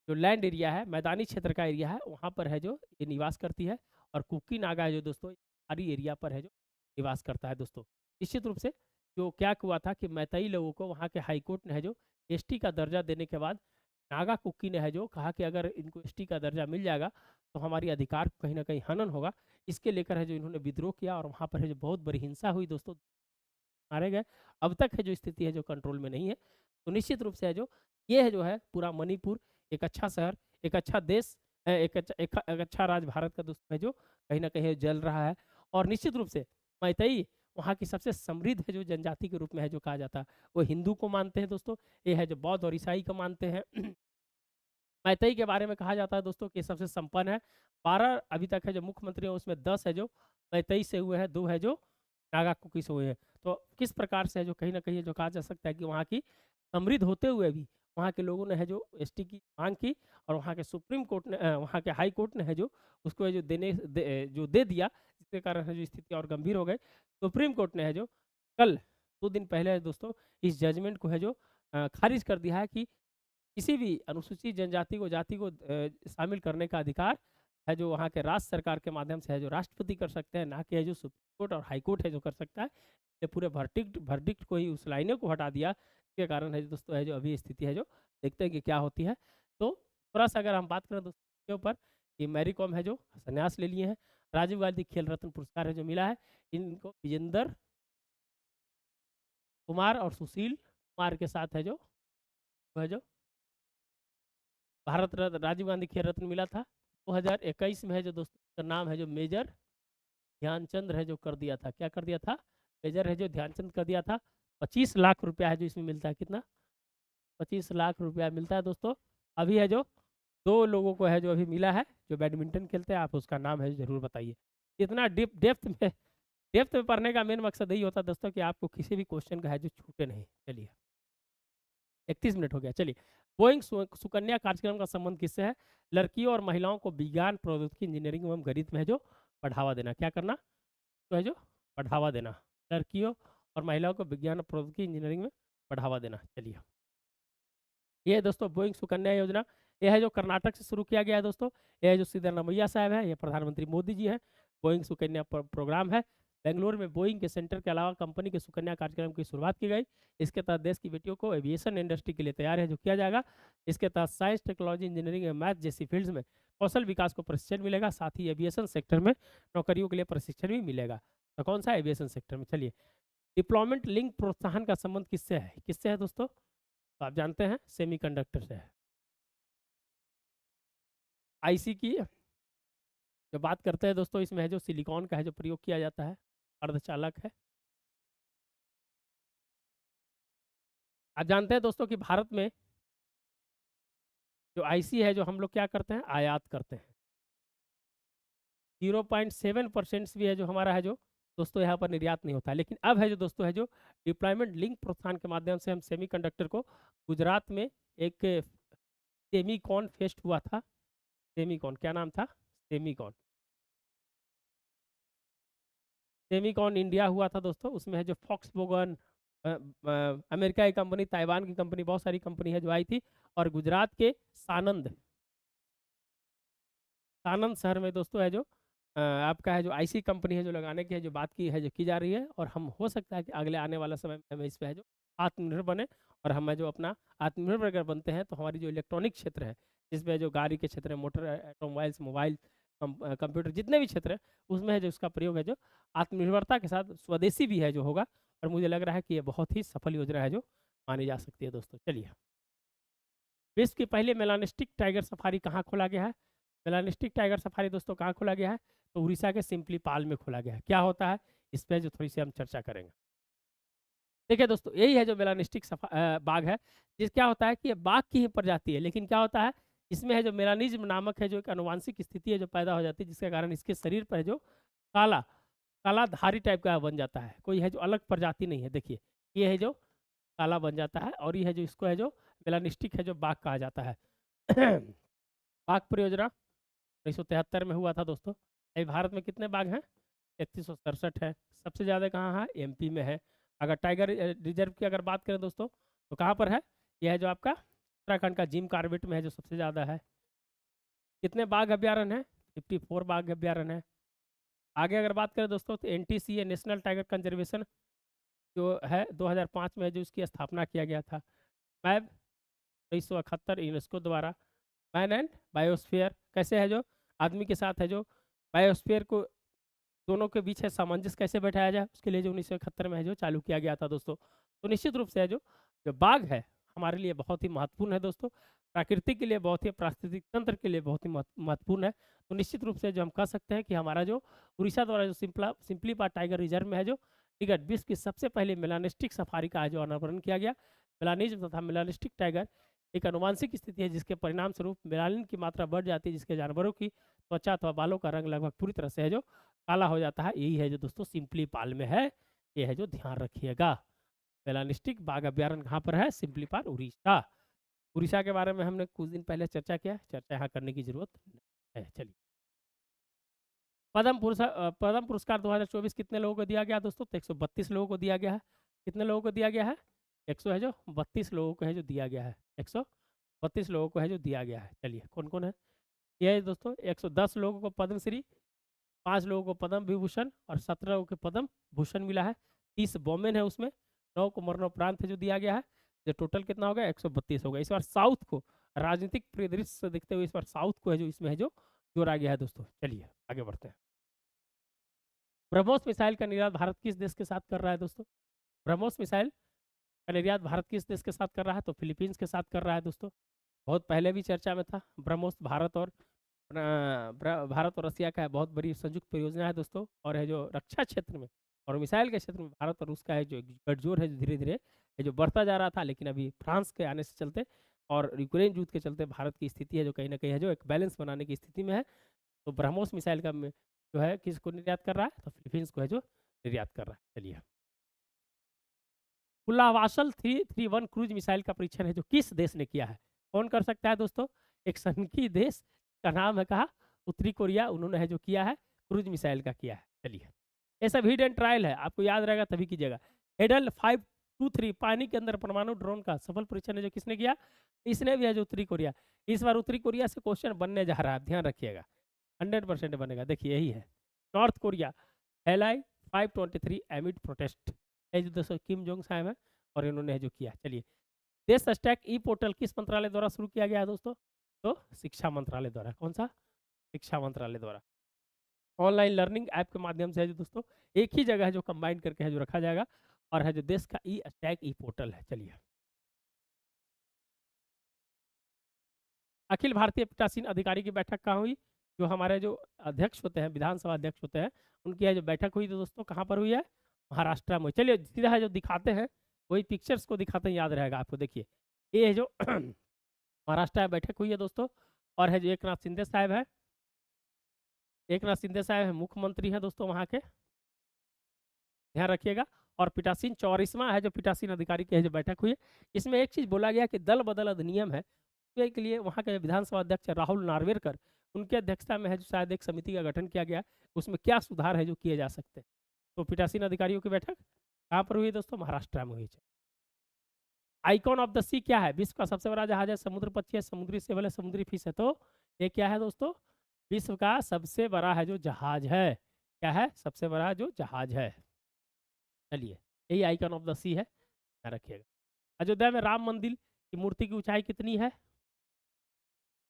जो लैंड एरिया है, मैदानी क्षेत्र का एरिया है, वहाँ पर है जो ये निवास करती है। और कुकी नागा है जो दोस्तों पहाड़ी एरिया पर है जो निवास करता है दोस्तों। निश्चित रूप से जो क्या हुआ था कि मैतेई लोगों को वहाँ के हाई कोर्ट ने है जो एसटी का दर्जा देने के बाद नागा कुकी ने है जो कहा कि अगर इनको एसटी का दर्जा मिल जाएगा तो हमारी अधिकार कहीं ना कहीं हनन होगा। इसके लेकर है जो इन्होंने विद्रोह किया और वहाँ पर है जो बहुत बड़ी हिंसा हुई दोस्तों, मारे गए। अब तक है जो स्थिति है जो कंट्रोल में नहीं है। तो निश्चित रूप से है जो ये है जो है पूरा मणिपुर एक अच्छा शहर, एक अच्छा देश, एक अच्छा राज्य भारत का दोस्तों है जो कहीं ना कहीं जल रहा है। और निश्चित रूप से मैतेई वहाँ की सबसे समृद्ध है जो जनजाति के रूप में है जो कहा जाता है। वो हिंदू को मानते हैं दोस्तों, ये है जो बौद्ध और ईसाई को मानते हैं। मैतेई के बारे में कहा जाता है दोस्तों कि सबसे संपन्न है। 12 अभी तक है जो मुख्यमंत्री है उसमें 10 है जो मैतेई से हुए हैं, 2 है जो नागा कुकी से हुए हैं। तो किस प्रकार से है जो कहीं ना कहीं जो कहा जा सकता है कि वहाँ की समृद्ध होते हुए भी वहाँ के लोगों ने है जो एसटी की मांग की और वहाँ के सुप्रीम कोर्ट ने वहाँ के हाई कोर्ट ने है जो उसको है जो जो दे दिया, जिसके कारण है जो स्थिति और गंभीर हो गई। सुप्रीम कोर्ट ने है जो कल 2 दिन पहले है दोस्तों इस जजमेंट को है जो खारिज कर दिया है कि किसी भी अनुसूचित जनजाति को जाति को शामिल करने का अधिकार है जो वहाँ के राज्य सरकार के माध्यम से है जो राष्ट्रपति कर सकते हैं, ना कि है जो सुप्रीम कोर्ट और हाई कोर्ट है जो कर सकता है। ये पूरे वर्डिक्ट को ही उस लाइनों को हटा दिया, इसके कारण है जो दोस्तों है जो अभी स्थिति है जो देखते हैं कि क्या होती है। तो थोड़ा सा अगर हम बात करें दोस्तों के ऊपर कि मैरी कॉम है जो संन्यास ले लिए हैं, राजीव गांधी खेल रत्न पुरस्कार है जो मिला है इनको विजेंदर कुमार और सुशील कुमार के साथ है जो भारत रत्न राजीव गांधी खेल रत्न मिला था। 2021 में है जो दोस्तों का नाम है जो मेजर ध्यानचंद है जो कर दिया था, क्या कर दिया था, मेजर है जो ध्यानचंद कर दिया था। 25 लाख रुपया है जो इसमें मिलता है, कितना, 25 लाख रुपया मिलता है दोस्तों। अभी है जो 2 लोगों को है जो अभी मिला है जो बैडमिंटन खेलते हैं, आप उसका नाम है जरूर बताइए। इतना डेप्थ में पढ़ने का मेन मकसद यही होता है दोस्तों कि आपको किसी भी क्वेश्चन का है जो छूटे नहीं। चलिए 31 मिनट हो गया। चलिए बोइंग सुकन्या कार्यक्रम का संबंध किससे है, लड़कियों और महिलाओं को विज्ञान प्रौद्योगिकी इंजीनियरिंग एवं गणित में है जो बढ़ावा देना, क्या करना, तो है जो बढ़ावा देना, लड़कियों और महिलाओं को विज्ञान और प्रौद्योगिकी इंजीनियरिंग में बढ़ावा देना। चलिए ये है दोस्तों बोइंग सुकन्या योजना, यह है जो कर्नाटक से शुरू किया गया है दोस्तों। यह है जो सिद्धरामैया साहब है, ये प्रधानमंत्री मोदी जी हैं। बोइंग सुकन्या प्रोग्राम है। बेंगलोर में बोइंग के सेंटर के अलावा कंपनी के सुकन्या कार्यक्रम की शुरुआत की गई। इसके तहत देश की बेटियों को एविएशन इंडस्ट्री के लिए तैयार है जो किया जाएगा। इसके तहत साइंस, टेक्नोलॉजी, इंजीनियरिंग और मैथ जैसी फील्ड्स में कौशल विकास को प्रशिक्षण मिलेगा, साथ ही एविएशन सेक्टर में नौकरियों के लिए प्रशिक्षण भी मिलेगा। तो कौन सा एविएशन सेक्टर में, चलिए डिप्लॉयमेंट लिंक प्रोत्साहन का संबंध किससे है दोस्तों, तो आप जानते हैं सेमीकंडक्टर से है। आईसी की जो बात करते हैं दोस्तों इसमें है जो सिलिकॉन का है जो प्रयोग किया जाता है, अर्धचालक है। आप जानते हैं दोस्तों कि भारत में जो आईसी है जो हम लोग क्या करते हैं, आयात करते हैं। 0.7% भी है जो हमारा है जो दोस्तों यहाँ पर निर्यात नहीं होता है। लेकिन अब है जो दोस्तों है जो डिप्लॉयमेंट लिंक प्रोत्साहन के माध्यम से हम सेमीकंडक्टर को गुजरात में एक सेमीकॉन फेस्ट हुआ था, सेमीकॉन क्या नाम था, सेमीकॉन सेमीकॉन इंडिया हुआ था दोस्तों। उसमें है जो फॉक्सवैगन अमेरिका की कंपनी, ताइवान की कंपनी, बहुत सारी कंपनी है जो आई थी। और गुजरात के सानंद सानंद शहर में दोस्तों है जो आपका है जो आईसी कंपनी है जो लगाने की है जो बात की है जो की जा रही है। और हम हो सकता है कि अगले आने वाला समय में हमें इस पे है जो आत्मनिर्भर बने। और हम है जो अपना आत्मनिर्भर अगर बनते हैं तो हमारी जो इलेक्ट्रॉनिक क्षेत्र है, जिसमें जो गाड़ी के क्षेत्र है, मोटर ऑटोमोबाइल्स, मोबाइल, कंप्यूटर, जितने भी क्षेत्र है उसमें है जो उसका प्रयोग है जो आत्मनिर्भरता के साथ स्वदेशी भी है जो होगा। और मुझे लग रहा है कि ये बहुत ही सफल योजना है जो मानी जा सकती है दोस्तों। चलिए विश्व की पहले मेलानिस्टिक टाइगर सफारी कहाँ खोला गया है, मेलानिस्टिक टाइगर सफारी दोस्तों कहाँ खोला गया है, तो उड़ीसा के सिंपलीपाल में खोला गया है। क्या होता है इस पर जो थोड़ी सी हम चर्चा करेंगे। देखिए दोस्तों यही है जो मेलानिस्टिक बाघ है, जिस क्या होता है कि ये बाघ की ही प्रजाति है, लेकिन क्या होता है इसमें है जो मेलानिज्म नामक है जो एक अनुवांशिक स्थिति है जो पैदा हो जाती है, जिसके कारण इसके शरीर पर जो काला काला धारी टाइप का बन जाता है। कोई है जो अलग प्रजाति नहीं है, देखिए ये है जो काला बन जाता है और ये है जो इसको है जो मेलानिस्टिक है जो बाघ कहा जाता है। बाघ परियोजना 1973 में हुआ था दोस्तों। अभी भारत में कितने बाघ हैं, 3167 है। सबसे ज़्यादा कहाँ है, एमपी में है। अगर टाइगर रिजर्व की अगर बात करें दोस्तों तो कहाँ पर है, यह है जो आपका उत्तराखंड का जिम कार्बेट में है जो सबसे ज़्यादा है। कितने बाघ अभ्यारण्य है, 54 बाघ अभ्यारण्य है। आगे अगर बात करें दोस्तों तो एनटीसी है, नेशनल टाइगर कंजर्वेशन जो है 2005 में जो इसकी स्थापना किया गया था। मैब 1971 यूनेस्को द्वारा। मैन एंड बायोस्फीयर कैसे है जो आदमी के साथ है जो बायोस्फीयर को दोनों के बीच है सामंजस्य कैसे बैठाया जाए, उसके लिए जो 1971 में है जो चालू किया गया था दोस्तों। तो निश्चित रूप से है जो जो बाघ है हमारे लिए बहुत ही महत्वपूर्ण है दोस्तों, प्रकृति के लिए बहुत ही, पारिस्थितिक तंत्र के लिए बहुत ही महत्वपूर्ण है। तो निश्चित रूप से जो हम कह सकते हैं कि हमारा जो उड़ीसा द्वारा जो सिंपलीपाल टाइगर रिजर्व में है जो टिकट विश्व की सबसे पहले मेलानिस्टिक सफारी का है जो अनावरण किया गया। मेलानिज्म तथा मेलानिस्टिक टाइगर एक अनुवांशिक स्थिति है जिसके परिणाम स्वरूप मेलानिन की मात्रा बढ़ जाती है, जिसके जानवरों की त्वचा अथवा बालों का रंग लगभग पूरी तरह से है जो काला हो जाता है। यही है जो दोस्तों सिंपलीपाल में है, ये है जो ध्यान रखिएगा। मेलानिस्टिक बाघ अभ्यारण्य कहाँ पर है? सिंपलीपाल उड़ीसा। उड़ीसा के बारे में हमने कुछ दिन पहले चर्चा किया, चर्चा यहाँ करने की जरूरत है। चलिए, पद्म पुरस्कार 2024 कितने लोगों को दिया गया दोस्तों? तो 132 लोगों को दिया गया है। कितने लोगों को दिया गया है? 100 है जो 32 लोगों को है जो दिया गया है। 132 लोगों को है जो दिया गया है। चलिए, कौन कौन है ये है दोस्तों? 110 लोगों को पद्मश्री, 5 लोगों को पद्म विभूषण और 17 लोगों को पद्म भूषण मिला है। 30 वोमेन है उसमें, 9 को मरणोपरांत है जो दिया गया है। जो टोटल कितना होगा? 132 होगा। इस बार साउथ को राजनीतिक परिदृश्य से देखते हुए इस बार साउथ को है जो इसमें है जो जोड़ा गया है दोस्तों। चलिए आगे बढ़ते हैं। ब्रह्मोस मिसाइल का निर्यात भारत किस देश के साथ कर रहा है दोस्तों? ब्रह्मोस मिसाइल का निर्यात भारत किस देश के साथ कर रहा है? तो फिलीपींस के साथ कर रहा है दोस्तों। बहुत पहले भी चर्चा में था। ब्रह्मोस भारत और रसिया का है, बहुत बड़ी संयुक्त परियोजना है दोस्तों। और है जो रक्षा क्षेत्र में और मिसाइल के क्षेत्र में भारत और रूस का है जो गठजोड़ है जो धीरे धीरे है जो बढ़ता जा रहा था, लेकिन अभी फ्रांस के आने से चलते और यूक्रेन युद्ध के चलते भारत की स्थिति है जो कहीं ना कहीं है जो एक बैलेंस बनाने की स्थिति में है। तो ब्रह्मोस मिसाइल का जो है किसको निर्यात कर रहा है? तो फिलीपींस को है जो निर्यात कर रहा है। चलिए, कुल्लावासल 331 क्रूज मिसाइल का परीक्षण है जो किस देश ने किया है? कौन कर सकता है दोस्तों? एक सनकी देश का नाम है कहा? उत्तरी कोरिया। उन्होंने है जो किया है क्रूज मिसाइल का किया है। चलिए, ये सब हिडन ट्रायल है, आपको याद रहेगा तभी कीजिएगा। हेडल 523 पानी के अंदर परमाणु ड्रोन का सफल परीक्षण है जो किसने किया? इसने भी है जो उत्तरी कोरिया। इस बार उत्तरी कोरिया से क्वेश्चन बनने जा रहा है, ध्यान रखिएगा, 100% बनेगा। देखिए यही है नॉर्थ कोरिया, हेलाई 523 एमिड प्रोटेस्ट है जो दोस्तों किम जोंग साहब है और इन्होंने जो किया। चलिए, देश स्टैक ई पोर्टल किस मंत्रालय द्वारा शुरू किया गया है दोस्तों? तो शिक्षा मंत्रालय द्वारा। कौन सा? शिक्षा मंत्रालय द्वारा। ऑनलाइन लर्निंग ऐप के माध्यम से है जो दोस्तों एक ही जगह है जो कंबाइन करके है जो रखा जाएगा और है जो देश का ई स्टैक ई पोर्टल है। चलिए, अखिल भारतीय पीठासीन अधिकारी की बैठक कहाँ हुई? जो हमारे जो अध्यक्ष होते हैं, विधानसभा अध्यक्ष होते हैं, उनकी है जो बैठक हुई तो दोस्तों कहाँ पर हुई है? महाराष्ट्र में। चलिए सीधा है जो दिखाते हैं, वही पिक्चर्स को दिखाते हैं, याद रहेगा आपको। देखिए ये है जो महाराष्ट्र में बैठक हुई है दोस्तों और है जो एक नाथ शिंदे साहब है, एक नाथ शिंदे साहब है मुख्यमंत्री हैं दोस्तों वहाँ के, ध्यान रखिएगा। और पीठासीन 44वां है जो पीठासीन अधिकारी की है जो बैठक हुई है। इसमें एक चीज बोला गया कि दल बदल अधिनियम है के लिए वहाँ के विधानसभा अध्यक्ष राहुल नार्वेकर, उनकी अध्यक्षता में है जो शायद एक समिति का गठन किया गया, उसमें क्या सुधार है जो किए जा सकते हैं। तो पीठासीन अधिकारियों की बैठक कहाँ पर हुई दोस्तों? महाराष्ट्र में हुई। आइकॉन ऑफ द सी क्या है? विश्व का सबसे बड़ा जहाज है, समुद्र पक्षी है, समुद्री सेवल है, समुद्री फिश है। तो ये क्या है दोस्तों? विश्व का सबसे बड़ा है जो जहाज है। क्या है? सबसे बड़ा जो जहाज है। चलिए, यही आइकन ऑफ द सी है, ध्यान रखिएगा। अयोध्या में राम मंदिर की मूर्ति की ऊंचाई कितनी है?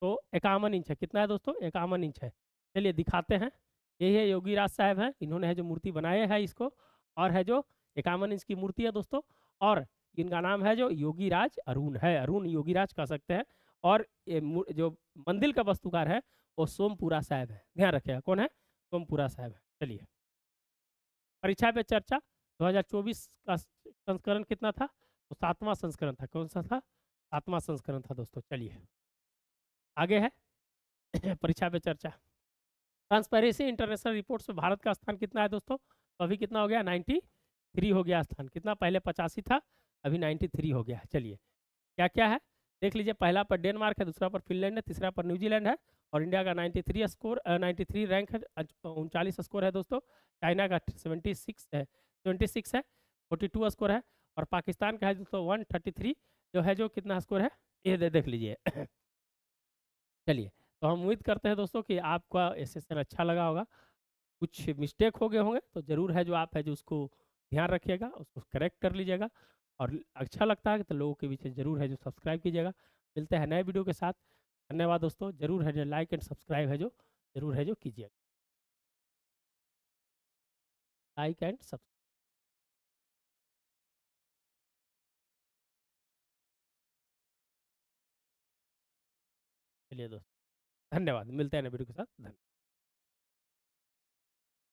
तो 51 इंच है। कितना है दोस्तों? 51 इंच है। चलिए दिखाते हैं, यही है योगी राज साहब हैं, इन्होंने है जो मूर्ति बनाए है इसको, और है जो 51 इंच की मूर्ति है दोस्तों। और इनका नाम है जो योगी राज अरुण है, अरुण योगी राज कह सकते हैं। और ये जो मंदिर का वास्तुकार है वो सोमपुरा साहब है, ध्यान रखिएगा। कौन है? सोमपुरा साहब है। चलिए, परीक्षा पे चर्चा 2024 का संस्करण कितना था? तो 7वां संस्करण था। कौन सा था? 7वां संस्करण था दोस्तों। चलिए आगे है परीक्षा पे चर्चा। ट्रांसपेरेंसी इंटरनेशनल रिपोर्ट्स में भारत का स्थान कितना है दोस्तों? तो अभी कितना हो गया? 93 हो गया स्थान। कितना? पहले 85 था, अभी 93 हो गया। चलिए क्या क्या है देख लीजिए। पहला पर डेनमार्क है, दूसरा पर फिनलैंड है, तीसरा पर न्यूजीलैंड है और इंडिया का 93 स्कोर 93 रैंक है, 39 स्कोर है दोस्तों। चाइना का 76 है, 26 है, 42 स्कोर है। और पाकिस्तान का है दोस्तों 133 जो है जो कितना स्कोर है ये देख लीजिए चलिए, तो हम उम्मीद करते हैं दोस्तों कि आपका ये सेशन अच्छा लगा होगा। कुछ मिस्टेक हो गए होंगे तो ज़रूर है जो आप है जो उसको ध्यान रखिएगा, उसको करेक्ट कर लीजिएगा। और अच्छा लगता है तो लोगों के बीच में ज़रूर है जो सब्सक्राइब कीजिएगा। मिलते हैं नए वीडियो के साथ। धन्यवाद दोस्तों, ज़रूर है जो लाइक एंड सब्सक्राइब है जो ज़रूर है जो कीजिएगा। Like and subscribe. चलिए दोस्तों, धन्यवाद। मिलते हैं नए वीडियो के साथ। धन्यवाद।